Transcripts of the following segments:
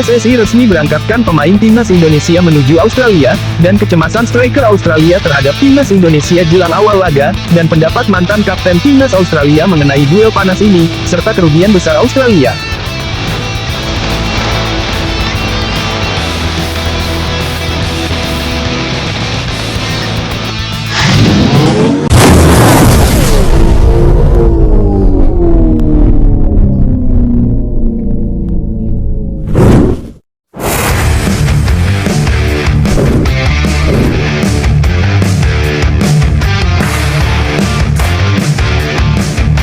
PSSI resmi berangkatkan pemain timnas Indonesia menuju Australia, dan kecemasan striker Australia terhadap timnas Indonesia jelang awal laga, dan pendapat mantan kapten timnas Australia mengenai duel panas ini, serta kerugian besar Australia.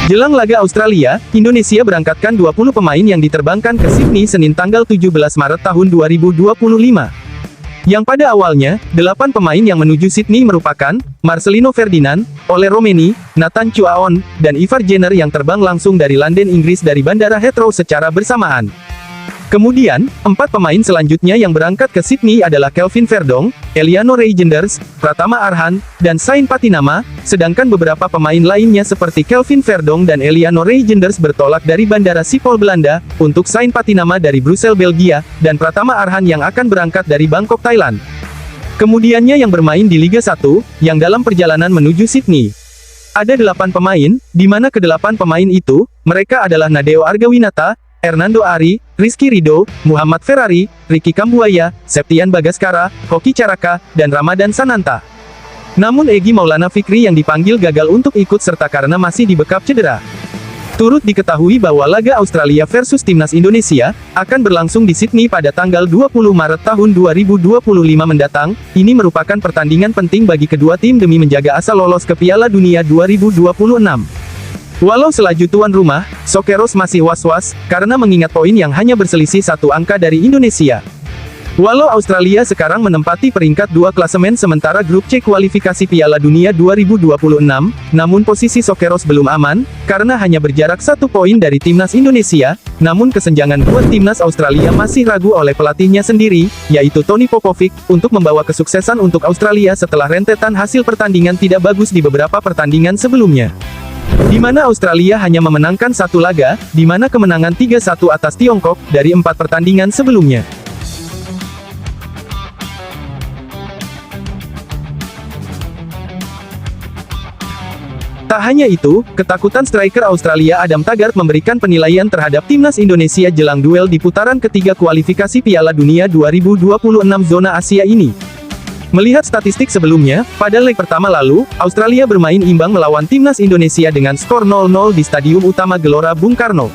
Jelang laga Australia, Indonesia berangkatkan 20 pemain yang diterbangkan ke Sydney Senin tanggal 17 Maret tahun 2025. Yang pada awalnya, 8 pemain yang menuju Sydney merupakan Marcelino Ferdinand, Ole Romeni, Nathan Chuaon, dan Ivar Jenner yang terbang langsung dari London, Inggris dari Bandara Heathrow secara bersamaan. Kemudian, 4 pemain selanjutnya yang berangkat ke Sydney adalah Kelvin Verdonk, Eliano Reijenders, Pratama Arhan, dan Sain Patinama, sedangkan beberapa pemain lainnya seperti Kelvin Verdonk dan Eliano Reijenders bertolak dari Bandara Schiphol Belanda, untuk Sain Patinama dari Brussels Belgia, dan Pratama Arhan yang akan berangkat dari Bangkok Thailand. Kemudiannya yang bermain di Liga 1, yang dalam perjalanan menuju Sydney. Ada 8 pemain, di mana ke-8 pemain itu, mereka adalah Nadeo Argawinata, Hernando Ari, Rizky Ridho, Muhammad Ferrari, Ricky Kambuaya, Septian Bagaskara, Hoki Caraka, dan Ramadan Sananta. Namun Egy Maulana Fikri yang dipanggil gagal untuk ikut serta karena masih dibekap cedera. Turut diketahui bahwa laga Australia versus Timnas Indonesia akan berlangsung di Sydney pada tanggal 20 Maret tahun 2025 mendatang. Ini merupakan pertandingan penting bagi kedua tim demi menjaga asa lolos ke Piala Dunia 2026. Walau selaju tuan rumah, Sokeros masih was-was, karena mengingat poin yang hanya berselisih 1 angka dari Indonesia. Walau Australia sekarang menempati peringkat 2 klasemen sementara grup C kualifikasi Piala Dunia 2026, namun posisi Sokeros belum aman, karena hanya berjarak 1 poin dari timnas Indonesia, namun kesenjangan buat timnas Australia masih ragu oleh pelatihnya sendiri, yaitu Tony Popovic, untuk membawa kesuksesan untuk Australia setelah rentetan hasil pertandingan tidak bagus di beberapa pertandingan sebelumnya. Di mana Australia hanya memenangkan 1 laga, di mana kemenangan 3-1 atas Tiongkok, dari 4 pertandingan sebelumnya. Tak hanya itu, ketakutan striker Australia Adam Taggart memberikan penilaian terhadap timnas Indonesia jelang duel di putaran ketiga kualifikasi Piala Dunia 2026 zona Asia ini. Melihat statistik sebelumnya, pada leg pertama lalu, Australia bermain imbang melawan timnas Indonesia dengan skor 0-0 di Stadium Utama Gelora Bung Karno.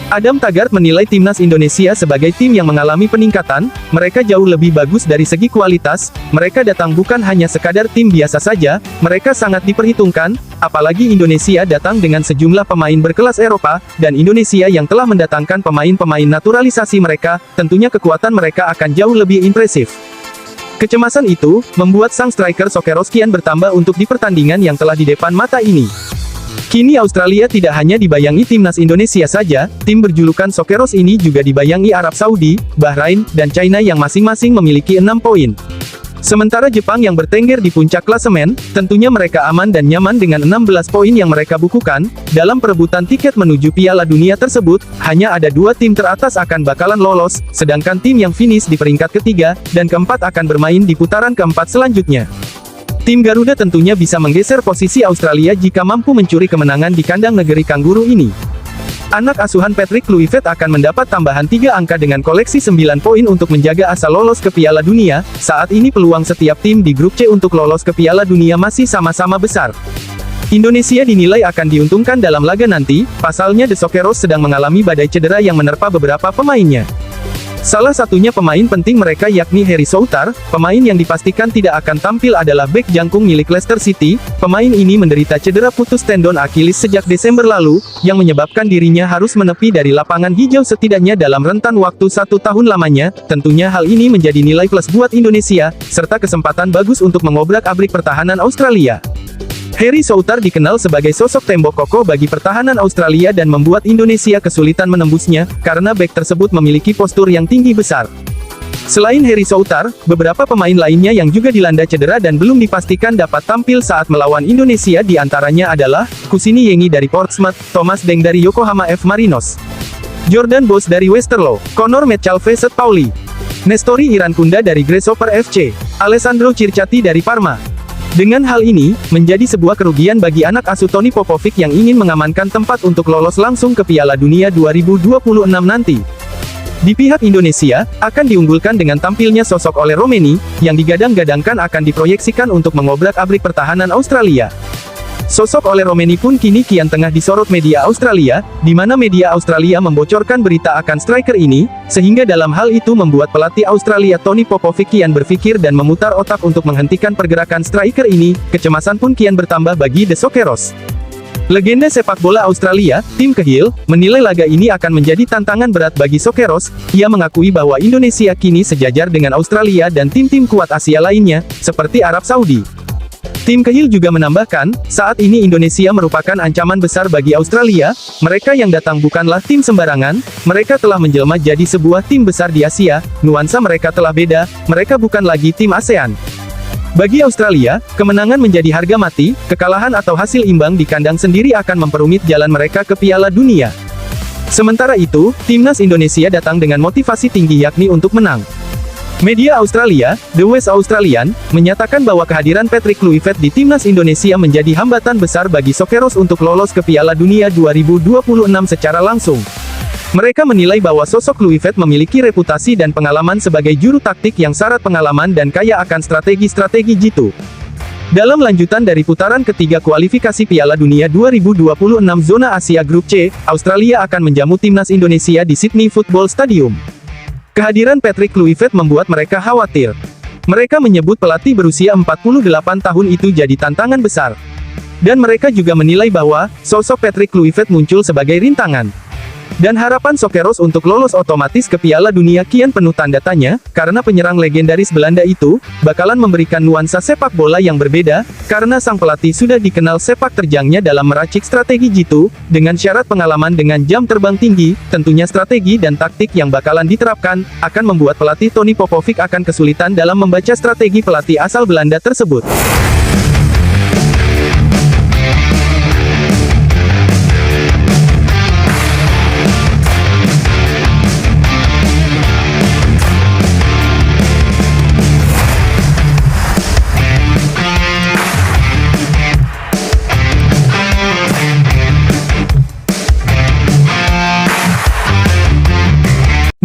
Adam Taggart menilai timnas Indonesia sebagai tim yang mengalami peningkatan, mereka jauh lebih bagus dari segi kualitas, mereka datang bukan hanya sekadar tim biasa saja, mereka sangat diperhitungkan, apalagi Indonesia datang dengan sejumlah pemain berkelas Eropa, dan Indonesia yang telah mendatangkan pemain-pemain naturalisasi mereka, tentunya kekuatan mereka akan jauh lebih impresif. Kecemasan itu, membuat sang striker Sokeros kian bertambah untuk di pertandingan yang telah di depan mata ini. Kini Australia tidak hanya dibayangi timnas Indonesia saja, tim berjulukan Sokeros ini juga dibayangi Arab Saudi, Bahrain, dan China yang masing-masing memiliki 6 poin. Sementara Jepang yang bertengger di puncak klasemen, tentunya mereka aman dan nyaman dengan 16 poin yang mereka bukukan. Dalam perebutan tiket menuju Piala Dunia tersebut, hanya ada 2 tim teratas akan bakalan lolos, sedangkan tim yang finish di peringkat ketiga, dan keempat akan bermain di putaran keempat selanjutnya. Tim Garuda tentunya bisa menggeser posisi Australia jika mampu mencuri kemenangan di kandang negeri Kangguru ini. Anak asuhan Patrick Kluivert akan mendapat tambahan 3 angka dengan koleksi 9 poin untuk menjaga asa lolos ke Piala Dunia. Saat ini peluang setiap tim di grup C untuk lolos ke Piala Dunia masih sama-sama besar. Indonesia dinilai akan diuntungkan dalam laga nanti, pasalnya The Sokeros sedang mengalami badai cedera yang menerpa beberapa pemainnya. Salah satunya pemain penting mereka yakni Harry Souttar, pemain yang dipastikan tidak akan tampil adalah bek jangkung milik Leicester City. Pemain ini menderita cedera putus tendon Achilles sejak Desember lalu, yang menyebabkan dirinya harus menepi dari lapangan hijau setidaknya dalam rentan waktu 1 tahun lamanya. Tentunya hal ini menjadi nilai plus buat Indonesia, serta kesempatan bagus untuk mengobrak-abrik pertahanan Australia. Harry Souttar dikenal sebagai sosok tembok kokoh bagi pertahanan Australia dan membuat Indonesia kesulitan menembusnya, karena bek tersebut memiliki postur yang tinggi besar. Selain Harry Souttar, beberapa pemain lainnya yang juga dilanda cedera dan belum dipastikan dapat tampil saat melawan Indonesia diantaranya adalah, Kusini Yengi dari Portsmouth, Thomas Deng dari Yokohama F. Marinos. Jordan Bos dari Westerlo, Conor Metcalfe Seth Pauli, Nestori Irankunda dari Grasshopper FC, Alessandro Circati dari Parma. Dengan hal ini, menjadi sebuah kerugian bagi anak asuh Toni Popovic yang ingin mengamankan tempat untuk lolos langsung ke Piala Dunia 2026 nanti. Di pihak Indonesia, akan diunggulkan dengan tampilnya sosok Ole Romeni, yang digadang-gadangkan akan diproyeksikan untuk mengobrak-abrik pertahanan Australia. Sosok Ole Romeni pun kini kian tengah disorot media Australia, di mana media Australia membocorkan berita akan striker ini, sehingga dalam hal itu membuat pelatih Australia Toni Popovic kian berpikir dan memutar otak untuk menghentikan pergerakan striker ini. Kecemasan pun kian bertambah bagi The Socceroos. Legenda sepak bola Australia, Tim Cahill, menilai laga ini akan menjadi tantangan berat bagi Socceroos. Ia mengakui bahwa Indonesia kini sejajar dengan Australia dan tim-tim kuat Asia lainnya, seperti Arab Saudi. Tim Cahill juga menambahkan, saat ini Indonesia merupakan ancaman besar bagi Australia. Mereka yang datang bukanlah tim sembarangan, mereka telah menjelma jadi sebuah tim besar di Asia, nuansa mereka telah beda, mereka bukan lagi tim ASEAN. Bagi Australia, kemenangan menjadi harga mati, kekalahan atau hasil imbang di kandang sendiri akan memperumit jalan mereka ke Piala Dunia. Sementara itu, timnas Indonesia datang dengan motivasi tinggi yakni untuk menang. Media Australia, The West Australian, menyatakan bahwa kehadiran Patrick Kluivert di timnas Indonesia menjadi hambatan besar bagi Socceroos untuk lolos ke Piala Dunia 2026 secara langsung. Mereka menilai bahwa sosok Kluivert memiliki reputasi dan pengalaman sebagai juru taktik yang syarat pengalaman dan kaya akan strategi-strategi jitu. Dalam lanjutan dari putaran ketiga kualifikasi Piala Dunia 2026 zona Asia Grup C, Australia akan menjamu timnas Indonesia di Sydney Football Stadium. Kehadiran Patrick Kluivert membuat mereka khawatir. Mereka menyebut pelatih berusia 48 tahun itu jadi tantangan besar. Dan mereka juga menilai bahwa, sosok Patrick Kluivert muncul sebagai rintangan. Dan harapan Socceroos untuk lolos otomatis ke Piala Dunia kian penuh tanda tanya, karena penyerang legendaris Belanda itu, bakalan memberikan nuansa sepak bola yang berbeda, karena sang pelatih sudah dikenal sepak terjangnya dalam meracik strategi jitu, dengan syarat pengalaman dengan jam terbang tinggi, tentunya strategi dan taktik yang bakalan diterapkan, akan membuat pelatih Toni Popovic akan kesulitan dalam membaca strategi pelatih asal Belanda tersebut.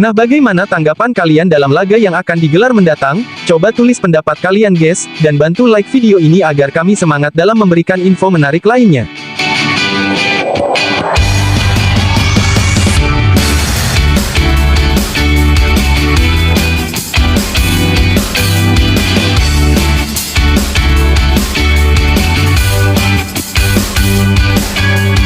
Nah, bagaimana tanggapan kalian dalam laga yang akan digelar mendatang? Coba tulis pendapat kalian guys, dan bantu like video ini agar kami semangat dalam memberikan info menarik lainnya.